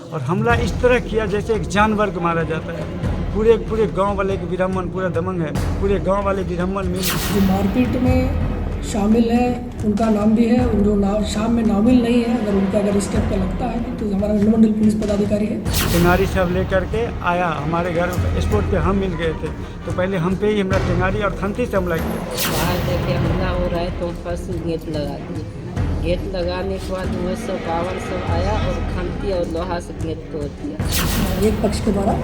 और हमला इस तरह किया जैसे एक जानवर को मारा जाता है। पूरे गांव वाले के विरमन पूरा दमंग है, पूरे गांव वाले विरमन मिल जो मारपीट में शामिल है उनका नाम भी है, उन जो शाम में नामिल नहीं है, अगर इस टाइप का लगता है तो हमारा अनुमंडल पुलिस पदाधिकारी है। टेंगारी सब लेकर के आया हमारे घर स्पॉट पे, हम मिल गए थे तो पहले हम पे ही हमरा टेंगारी और खंती से हमला किया। बाहर देखे हमला हो रहा है तो फर्स्ट गेट लगा दिए। गेट लगाने के बाद वो सब पावर सब आया और खंती और लोहा से गेट तोड़ दिया। एक पक्ष के द्वारा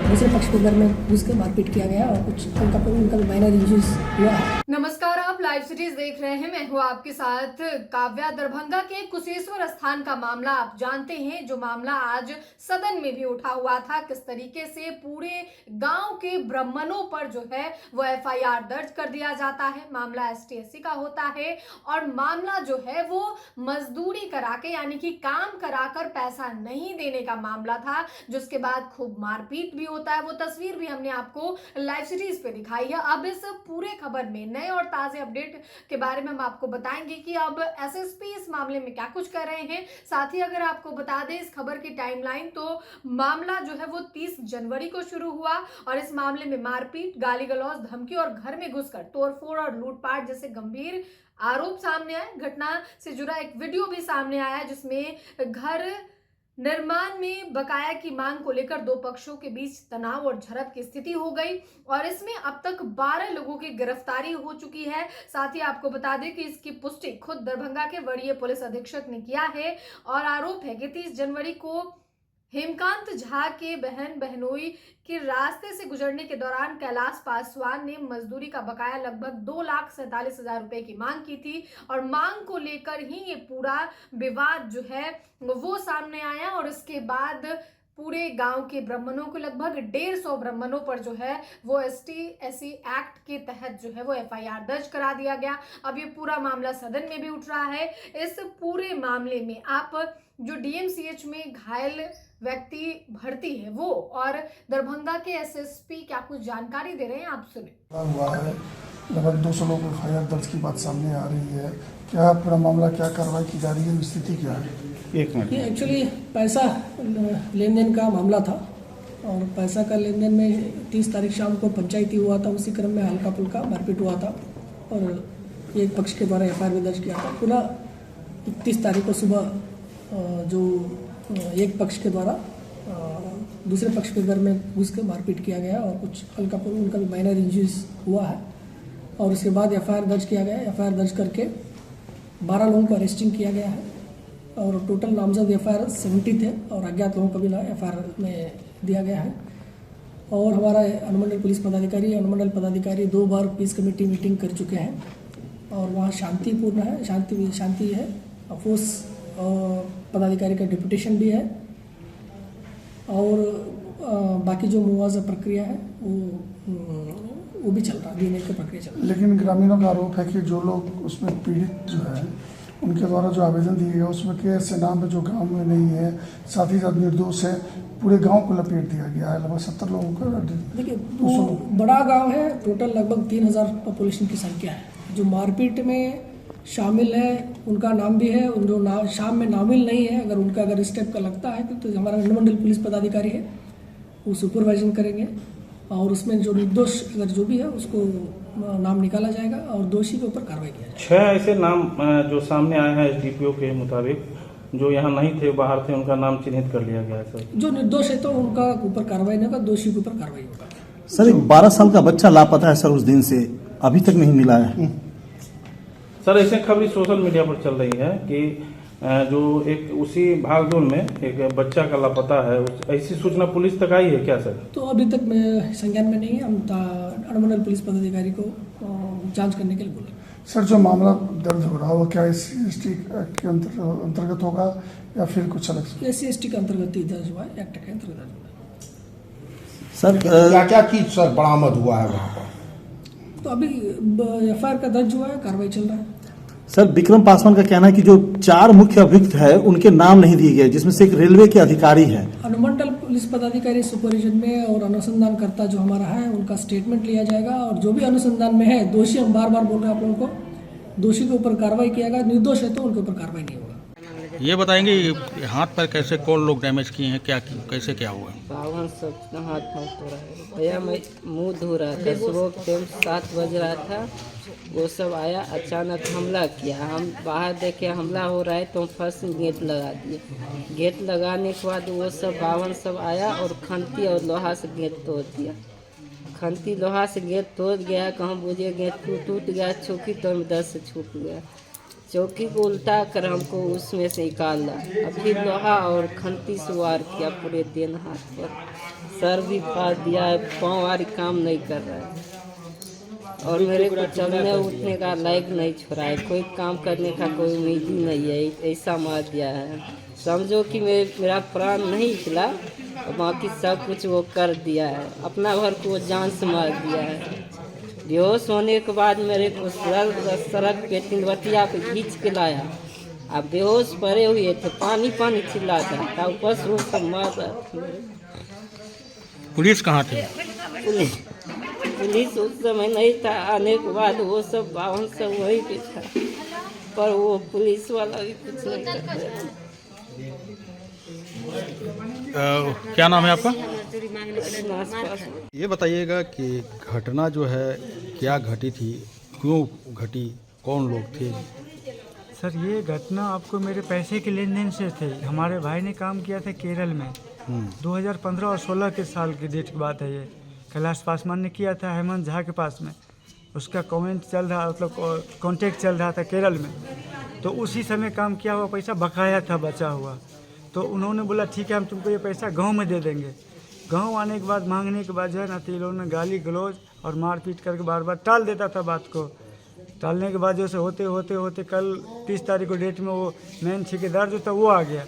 दूसरे पक्ष के घर में घुस के मारपीट किया गया और कुछ उनका माइनर इंजरीज हुआ है। नमस्कार, आप लाइव सिटीज देख रहे हैं। मैं हूं आपके साथ काव्या। दरभंगा के कुशेश्वर स्थान का मामला आप जानते हैं, जो मामला आज सदन में भी उठा हुआ था। किस तरीके से पूरे गांव के ब्राह्मणों पर जो है वो एफआईआर दर्ज कर दिया जाता है। मामला एसटी/एससी का होता है और मामला जो है वो मजदूरी करा के यानी कि काम कराकर पैसा नहीं देने का मामला था, जिसके बाद खूब मारपीट भी होता है। वो तस्वीर भी हमने आपको लाइव सिटीज पे दिखाई है। अब इस पूरे खबर में नए और ताजे अपडेट के बारे में हम आपको बताएंगे कि अब एसएसपी इस मामले में क्या कुछ कर रहे हैं। साथ ही अगर आपको बता दें इस खबर की टाइमलाइन, तो मामला जो है वो 30 जनवरी को शुरू हुआ और इस मामले में मारपीट, गाली गलौज, धमकी और घर में घुसकर तोड़फोड़ और लूटपाट जैसे गंभीर आरोप सामने आए। घटना से जुड़ा एक वीडियो भी सामने आया जिसमें घर निर्माण में बकाया की मांग को लेकर दो पक्षों के बीच तनाव और झड़प की स्थिति हो गई और इसमें अब तक 12 लोगों की गिरफ्तारी हो चुकी है। साथ ही आपको बता दें कि इसकी पुष्टि खुद दरभंगा के वरीय पुलिस अधीक्षक ने किया है और आरोप है कि 30 जनवरी को हेमकांत झा के बहन बहनोई के रास्ते से गुजरने के दौरान कैलाश पासवान ने मजदूरी का बकाया लगभग 2,47,000 रुपए की मांग की थी और मांग को लेकर ही ये पूरा विवाद जो है वो सामने आया और इसके बाद पूरे गांव के ब्राह्मणों को लगभग 150 ब्राह्मणों पर जो है वो एसटी/एससी एक्ट के तहत जो है वो एफआईआर दर्ज करा दिया गया। अब ये पूरा मामला सदन में भी उठ रहा है। इस पूरे मामले में आप जो डीएमसीएच में घायल व्यक्ति भर्ती है वो और दरभंगा के एसएसपी क्या कुछ जानकारी दे रहे हैं, आप सुने। हुआ है लगभग 200 लोगों को एफआईआर दर्ज की बात सामने आ रही है। क्या पूरा मामला, क्या कार्रवाई की जा रही है, स्थिति क्या है? एक मिनट, ये एक्चुअली पैसा लेन देन का मामला था और पैसा का लेन देन में 30 तारीख शाम को पंचायती हुआ था। उसी क्रम में हल्का फुल्का मारपीट हुआ था और एक पक्ष के द्वारा एफआईआर भी दर्ज किया था। पुनः 31 तारीख को सुबह जो एक पक्ष के द्वारा दूसरे पक्ष के घर में घुस के मारपीट किया गया और कुछ हल्का फुल्का उनका भी माइनर इंजरीज हुआ है और उसके बाद एफआईआर दर्ज किया गया। एफआईआर दर्ज करके 12 लोगों को अरेस्टिंग किया गया है और टोटल नामजद एफआईआर 70 थे और अज्ञात लोगों को भी एफआईआर में दिया गया है। और हमारा अनुमंडल पुलिस पदाधिकारी 2 बार पीस कमेटी मीटिंग कर चुके हैं और वहाँ शांतिपूर्ण है, शांति है। अफोर्स पदाधिकारी का डिप्यूटेशन भी है और बाकी जो मुआवजा प्रक्रिया है वो भी चल रहा है, देने की प्रक्रिया चल रही है। लेकिन ग्रामीणों का आरोप है कि जो लोग उसमें पीड़ित जो है उनके द्वारा जो आवेदन दिए गए उसमें के ऐसे नाम है जो गांव में नहीं है, साथ ही साथ निर्दोष है। पूरे गांव को लपेट दिया गया है। लगभग 70 लोगों का, देखिए वो बड़ा गांव है, टोटल लगभग 3,000 पॉपुलेशन की संख्या है। जो मारपीट में शामिल है उनका नाम भी है, उन जो शाम में नामिल नहीं है, अगर इस टाइप का लगता है तो हमारा अनुमंडल पुलिस पदाधिकारी है वो सुपरवाइजन करेंगे और उसमें जो निर्दोष अगर जो भी है उसको नाम निकाला जाएगा और दोषी के ऊपर कार्रवाई किया जाएगा। 6 ऐसे नाम जो सामने आए हैं एसडीपीओ के मुताबिक, जो यहाँ नहीं थे, बाहर थे, उनका नाम चिन्हित कर लिया गया है सर। जो निर्दोष है तो उनका ऊपर कार्रवाई नहीं होगा, दोषी के ऊपर कार्रवाई होगा। सर एक 12 साल का बच्चा लापता है सर, उस दिन से अभी तक नहीं मिला है सर। ऐसे खबरें सोशल मीडिया पर चल रही है कि जो एक उसी भागदौड़ में एक बच्चा का लापता है, ऐसी सूचना पुलिस तक आई है क्या सर? तो अभी तक मैं संज्ञान में नहीं है, हम अनुमंडल पुलिस पदाधिकारी को जांच करने के लिए बोले। सर जो मामला दर्ज हो रहा है वो क्या एससी/एसटी एक्ट के अंतर्गत होगा या फिर कुछ अलग? एससी/एसटी के अंतर्गत ही दर्ज हुआ है, एक्ट के अंतर्गत हुआ है। सर क्या क्या चीज सर बरामद हुआ है वहाँ पर? तो अभी एफआईआर का दर्ज हुआ है, कार्रवाई चल रहा है। सर विक्रम पासवान का कहना है कि जो 4 मुख्य अभियुक्त है उनके नाम नहीं दिए गए, जिसमें से एक रेलवे के अधिकारी है। अनुमंडल पुलिस पदाधिकारी सुपरविजन में और अनुसंधानकर्ता जो हमारा है उनका स्टेटमेंट लिया जाएगा और जो भी अनुसंधान में है दोषी, हम बार बार बोल रहे हैं आप लोगों को, दोषी के ऊपर कार्रवाई किया जाएगा। निर्दोष है तो उनके ऊपर कार्रवाई नहीं होगा। ये बताएंगे हाथ पर कैसे कौन लोग डैमेज किए हैं, क्या कैसे क्या हुआ? बावन सब हाथ पाँव तोड़ा है भैया। मैं मुंह धो रहा था, सुबह के टाइम 7 बज रहा था। वो सब आया, अचानक हमला किया। हम बाहर देखे हमला हो रहा है तो हम फर्स्ट गेट लगा दिए। गेट लगाने के बाद वो सब बावन सब आया और खंती और लोहा से गेट तोड़ दिया। खंती लोहा से गेट तोड़ गया, कहाँ बुझे गेट टूट गया। चौकी तो इधर से छूट गया। चौकी को उल्टा कर हमको उसमें से निकाला। अभी लोहा और खंती से वार किया पूरे दिन हाथ पर। सर भी फाड़ दिया है, पाँव वारी काम नहीं कर रहा है और मेरे को चलने उठने का लायक नहीं छोड़ा है। कोई काम करने का कोई उम्मीद ही नहीं है, ऐसा मार दिया है। समझो कि मेरा प्राण नहीं निकला, बाकी सब कुछ वो कर दिया है। अपना घर को जान से मार दिया है। बेहोश होने के बाद मेरे को सड़क पे तिलवतिया पे खींच के लाया। अब बेहोश पड़े हुए थे, पानी पानी चिल्लाता था, ऊपर से वो सब मार रहा था। पुलिस कहाँ थी? पुलिस उस समय नहीं था। आने के बाद वो सब बावन सब वहीं पे था, पर वो पुलिस वाला भी कुछ नहीं कर रहा। क्या नाम है आपका? आसपास ये बताइएगा कि घटना जो है क्या घटी थी, क्यों घटी, कौन लोग थे? सर ये घटना आपको मेरे पैसे के लेन देन से थे। हमारे भाई ने काम किया था केरल में 2015 और 16 के साल की डेट की बात है। ये कैलाश पासवान ने किया था हेमंत झा के पास में। उसका कमेंट चल रहा, मतलब कॉन्टेक्ट चल रहा था केरल में। तो उसी समय काम किया हुआ पैसा बकाया था, बचा हुआ। तो उन्होंने बोला ठीक है हम तुमको ये पैसा गांव में दे देंगे। गांव आने के बाद मांगने के बाद जो है ना, तो इन्होंने गाली गलौज और मारपीट करके बार बार टाल देता था बात को। टालने के बाद जैसे होते होते होते कल 30 तारीख को डेट में वो मेन ठेकेदार जो था वो आ गया,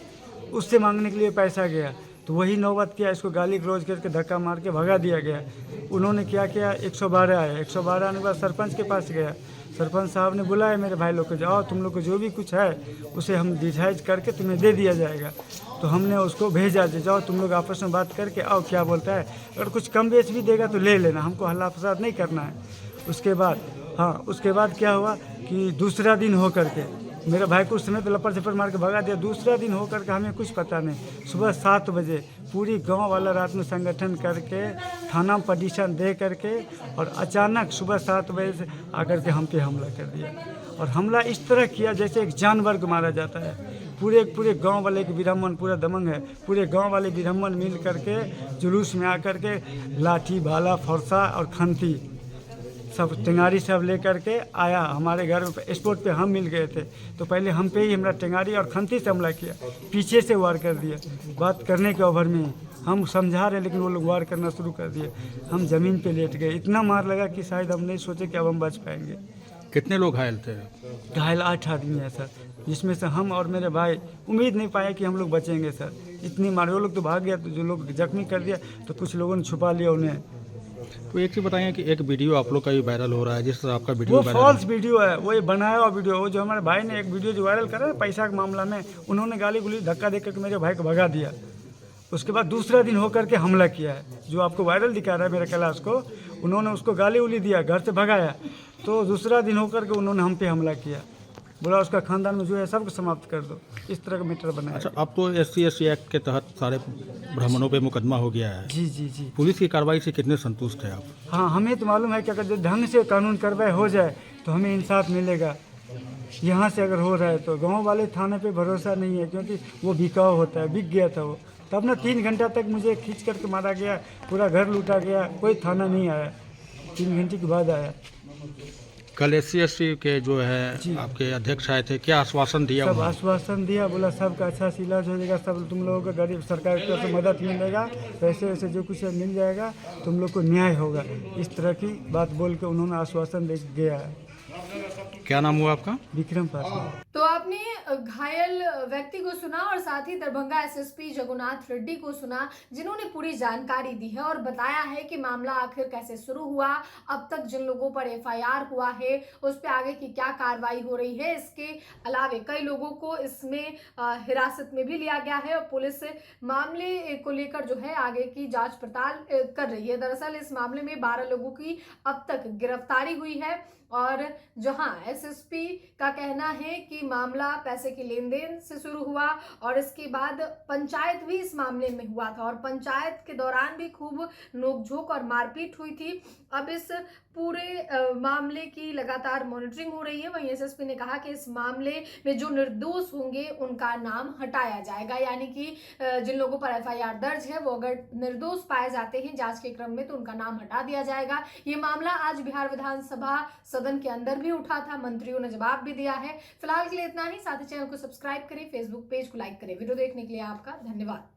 उससे मांगने के लिए पैसा गया। तो वही नौबत किया, इसको गाली गलौज करके धक्का मार के भगा दिया गया। उन्होंने क्या किया, 112 आया। 112 आने के बाद सरपंच के पास गया। सरपंच साहब ने बुलाया मेरे भाई लोग को, जाओ तुम लोग को जो भी कुछ है उसे हम डिसाइड करके तुम्हें दे दिया जाएगा। तो हमने उसको भेजा, जाओ तुम लोग आपस में बात करके आओ क्या बोलता है, अगर कुछ कम बेच भी देगा तो ले लेना, हमको हल्ला फसाद नहीं करना है। उसके बाद क्या हुआ कि दूसरा दिन हो करके मेरे भाई को उस समय तो लपड़ झपड़ मार के भगा दिया। दूसरा दिन हो करके हमें कुछ पता नहीं, सुबह 7 बजे पूरी गांव वाला रात में संगठन करके थाना में पटिशन दे करके और अचानक सुबह 7 बजे से आकर के हम पे हमला कर दिया। और हमला इस तरह किया जैसे एक जानवर को मारा जाता है। पूरे गांव वाले के विरमन, पूरा दमंग है, पूरे गांव वाले विरमन मिल करके जुलूस में आकर के लाठी भाला फरसा और खंती सब टेंगारी सब लेकर के आया हमारे घर में। स्पॉट पे हम मिल गए थे, तो पहले हम पे ही हमारा टेंगारी और खंती से हमला किया, पीछे से वार कर दिया। बात करने के ओवर में हम समझा रहे लेकिन वो लोग वार करना शुरू कर दिए। हम ज़मीन पे लेट गए, इतना मार लगा कि शायद हम नहीं सोचे कि अब हम बच पाएंगे। कितने लोग घायल थे? घायल 8 आदमी है सर, जिसमें से हम और मेरे भाई उम्मीद नहीं पाए कि हम लोग बचेंगे सर। इतनी मार, वो लोग तो भाग गया, तो जो लोग जख्मी कर दिया तो कुछ लोगों ने छुपा लिया उन्हें। तो एक चीज़ बताएं कि एक वीडियो आप लोग का भी वायरल हो रहा है, जिस तरह आपका वीडियो वो वायरल फॉल्स वीडियो है, वो ये बनाया हुआ वीडियो। वो जो हमारे भाई ने एक वीडियो जो वायरल करा पैसा के मामला में, उन्होंने गाली गुली धक्का दे करके मेरे भाई को भगा दिया। उसके बाद दूसरा दिन होकर के हमला किया है, जो आपको वायरल दिखा रहा है मेरे कैलाश को। उन्होंने उसको गाली उली दिया, घर से भगाया, तो दूसरा दिन होकर के उन्होंने हम पे हमला किया। बोला उसका खानदान में जो है सबको समाप्त कर दो, इस तरह का मैटर बनाया। अच्छा, अब तो SC/ST एक्ट के तहत सारे ब्राह्मणों पे मुकदमा हो गया है। जी। पुलिस की कार्रवाई से कितने संतुष्ट हैं आप? हाँ, हमें तो मालूम है कि अगर ढंग से कानून कार्रवाई हो जाए तो हमें इंसाफ मिलेगा। यहाँ से अगर हो रहा है तो गांव वाले थाने पे भरोसा नहीं है, क्योंकि वो बिकाऊ होता है, बिक गया था वो। तब ना 3 घंटा तक मुझे खींच करके मारा गया, पूरा घर लूटा गया, कोई थाना नहीं आया। 3 घंटे के बाद आया। कल SC/ST के जो है आपके अध्यक्ष आए थे, क्या आश्वासन दिया? सब आश्वासन दिया, बोला सबका अच्छा से इलाज हो जाएगा, सब तुम लोगों को गरीब सरकार की तरफ से मदद मिलेगा, पैसे वैसे जो कुछ है मिल जाएगा, तुम लोग को न्याय होगा। इस तरह की बात बोल के उन्होंने आश्वासन दे गया है। क्या नाम हुआ आपका? विक्रम पासवान। तो आपने घायल व्यक्ति को सुना और साथ ही दरभंगा SSP जगन्नाथ रेड्डी को सुना, जिन्होंने पूरी जानकारी दी है और बताया है कि मामला आखिर कैसे शुरू हुआ, अब तक जिन लोगों पर FIR हुआ है उस पर आगे की क्या कार्रवाई हो रही है। इसके अलावा कई लोगों को इसमें हिरासत में भी लिया गया है और पुलिस मामले को लेकर जो है आगे की जांच पड़ताल कर रही है। दरअसल इस मामले में 12 लोगों की अब तक गिरफ्तारी हुई है। और जहां एसएसपी का कहना है कि मामला पैसे के लेन देन से शुरू हुआ और इसके बाद पंचायत भी इस मामले में हुआ था और पंचायत के दौरान भी खूब नोकझोंक और मारपीट हुई थी। अब इस पूरे मामले की लगातार मॉनिटरिंग हो रही है। वहीं एसएसपी ने कहा कि इस मामले में जो निर्दोष होंगे उनका नाम हटाया जाएगा, यानी कि जिन लोगों पर एफआईआर दर्ज है वो अगर निर्दोष पाए जाते हैं जांच के क्रम में तो उनका नाम हटा दिया जाएगा। ये मामला आज बिहार विधानसभा सदन के अंदर भी उठा था, मंत्रियों ने जवाब भी दिया है। फिलहाल के लिए इतना ही। साथ ही चैनल को सब्सक्राइब करें, फेसबुक पेज को लाइक करें। वीडियो देखने के लिए आपका धन्यवाद।